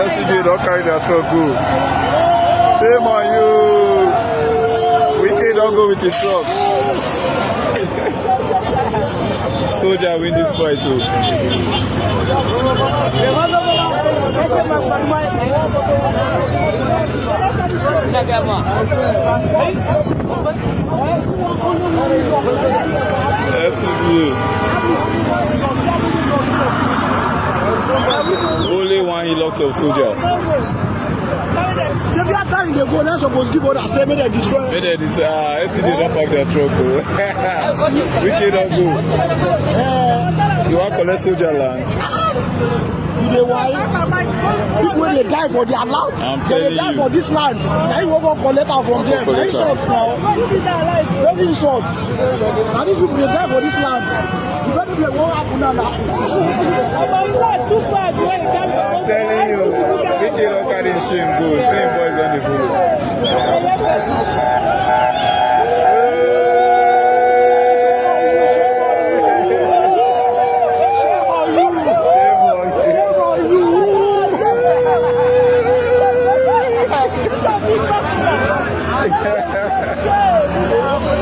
FCDA don't carry that truck go. Shame on you. Wike don't go with his truck. Soldier win this fight too. FCDA. Only one he locks of soldier. Every time they go, they're supposed to give order. Say, may they destroy. May they FCDA don't park their truck. Wike don't go. You want to collect soldier land? You know why? People when they die for their land, they die for this land. Now you go collect out from them. Now insults now. Very insults. Now these people they die for this land. You better be what happen now. I'm telling you, Wike don't carry shame go. Same boys on the floor.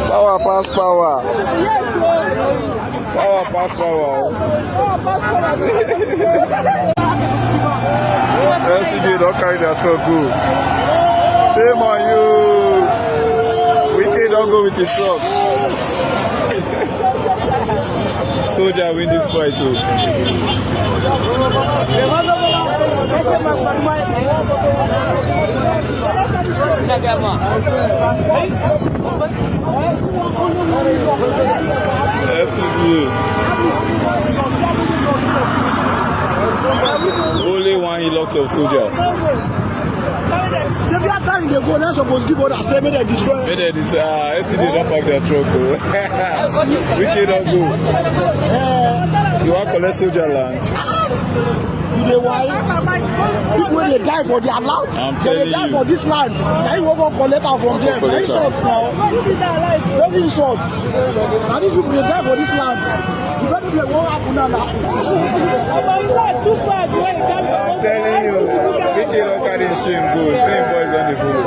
Power pass power. Power pass power. FCDA don't carry that truck go. Shame on you. Wike don't go with his truck. Soldier win this fight too. FCDA. Only one he locks of soldier. Every time they go, they're supposed to give order. Say, may they destroy. May they FCDA don't park their truck. Wike don't go. You want to collect soldier land? You know why? People when they die for their land, they die for this land. Now you go collect out from them. Now insults now. Very insults. Now these people they die for this land. You better be what happen now. I'm telling you, Wike don't carry shame go. Same boys on the floor.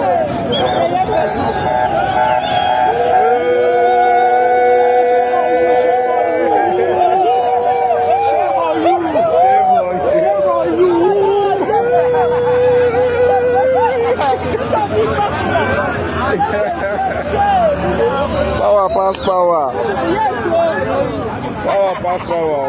Power pass power. Power pass power.